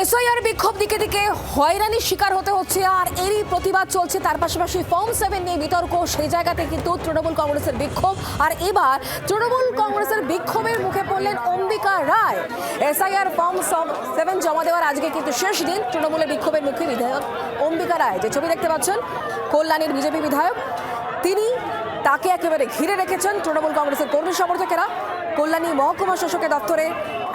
SIR বিক্ষোভ দিকে দিকে হয়রানির শিকার হতে হচ্ছে আর এরই প্রতিবাদ চলছে। তার পাশাপাশি ফর্ম 7 নিয়ে বিতর্ক, সেই জায়গাতে কিন্তু তৃণমূল কংগ্রেসের বিক্ষোভ। আর এবার তৃণমূল কংগ্রেসের বিক্ষোভের মুখে পড়লেন অম্বিকা রায়। এসআইআর ফর্ম 7 জমা দেওয়ার আজকে কিন্তু শেষ দিন। তৃণমূলের বিক্ষোভের মুখে বিধায়ক অম্বিকা রায়, যে ছবি দেখতে পাচ্ছেন কল্যাণীর বিজেপি বিধায়ক, তিনি তাকে একেবারে ঘিরে রেখেছেন তৃণমূল কংগ্রেসের কর্মী সমর্থকেরা। কল্যাণী মহকুমা শাসকের দপ্তরে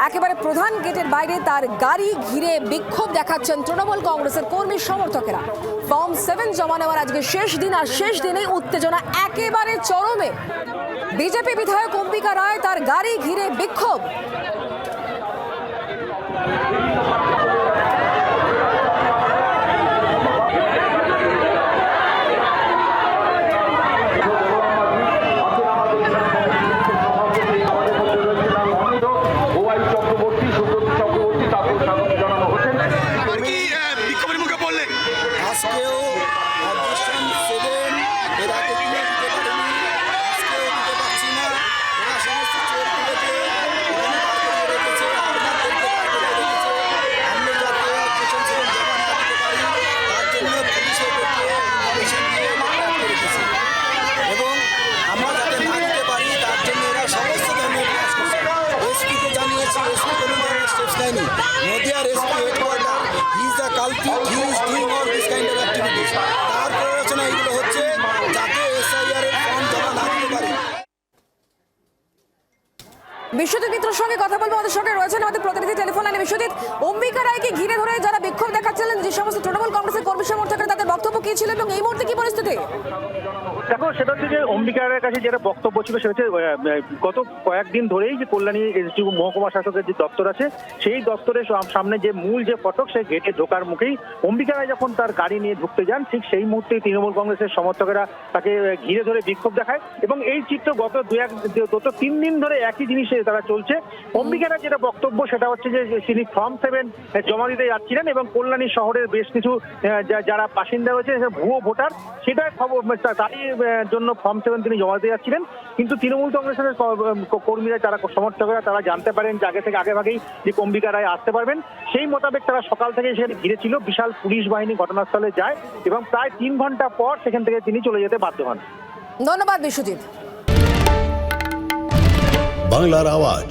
একেবারে প্রধান গেটের বাইরে তার গাড়ি ঘিরে বিক্ষোভ দেখাচ্ছেন তৃণমূল কংগ্রেসের কর্মী সমর্থকেরা। ফর্ম 7 জমা নেওয়ার আজকে শেষ দিন, আর শেষ দিনেই উত্তেজনা একেবারে চরমে। বিজেপি বিধায়ক অম্বিকা রায়, তার গাড়ি ঘিরে বিক্ষোভ। আজকেও অবজেকশন 7 এর আগে দিনে দিতে পারেনি, আজকেও দিতে পারছি না। এরা সমস্ত চোরগুলোকে এখানে বার করে রেখেছে, আপনাদেরকে বার করে রেখেছে। আমরা যাতে অবজেকশন 7 জমা না দিতে পারি তার জন্য পুলিশের পক্ষে ইনফরমেশন দিয়ে আটক করে রেখেছে, এবং আমরা যাতে না দিতে পারি তার জন্য এরা সমস্ত ধরনের কাজ করছে। এসপিকে জানিয়েছি, এসপি কোনো ধরনের স্টেপস নেয়নি। নদিয়ার SP headquarter, he is the culprit, he is doing all this kind of activities. তার প্ররোচনা এগুলো হচ্ছে যাতে এসআইআর এর ফর্ম জমা না দিতে পারে। বিশ্বজিৎ মিত্রের সঙ্গে কথা বলবো, আমাদের সঙ্গে রয়েছেন আমাদের প্রতিনিধি টেলিফোন লাইনে। বিশ্বজিৎ, অম্বিকা রায়কে ঘিরে ধরে যারা বিক্ষোভ দেখাচ্ছিলেন, যে সমস্ত তৃণমূল কংগ্রেসের কর্মী সমর্থকরা, তাদের বক্তব্য কি ছিল এবং এই মুহূর্তে কি পরিস্থিতি? দেখো, সেটা হচ্ছে যে অম্বিকা রায়ের কাছে যেটা বক্তব্য ছিল সেটা হচ্ছে গত কয়েকদিন ধরেই যে কল্যাণী এসডিও মহকুমা শাসকের যে দপ্তর আছে, সেই দপ্তরের সামনে যে মূল যে ফটক, সেই গেটে ঢোকার মুখেই অম্বিকা রায় যখন তার গাড়ি নিয়ে ঢুকতে যান, ঠিক সেই মুহূর্তে তৃণমূল কংগ্রেসের সমর্থকেরা তাকে ঘিরে ধরে বিক্ষোভ দেখায়। এবং এই চিত্র গত 3 দিন ধরে একই জিনিসে তারা চলছে। অম্বিকা রায় যেটা বক্তব্য সেটা হচ্ছে যে তিনি ফর্ম 7 জমা দিতে যাচ্ছিলেন এবং কল্যাণী শহরের বেশ কিছু যারা বাসিন্দা রয়েছে ভুয়ো ভোটার, সেটা খবর তারই জন্য ফর্ম 7 তিনি জমা দিতে যাচ্ছিলেন। কিন্তু তৃণমূল কংগ্রেসের কর্মীরা, যারা সমর্থকরা, তারা জানতে পারেন যে আগেভাগেই যে অম্বিকা রায় আসতে পারবেন, সেই মোতাবেক তারা সকাল থেকে সেখানে ঘিরে ছিল। বিশাল পুলিশ বাহিনী ঘটনাস্থলে যায় এবং প্রায় 3 ঘন্টা পর সেখান থেকে তিনি চলে যেতে বাধ্য হন। ধন্যবাদ বিশ্বজিৎ। বাংলার আওয়াজ,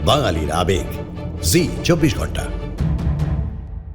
বাঙালির আবেগ, জি 24 ঘন্টা।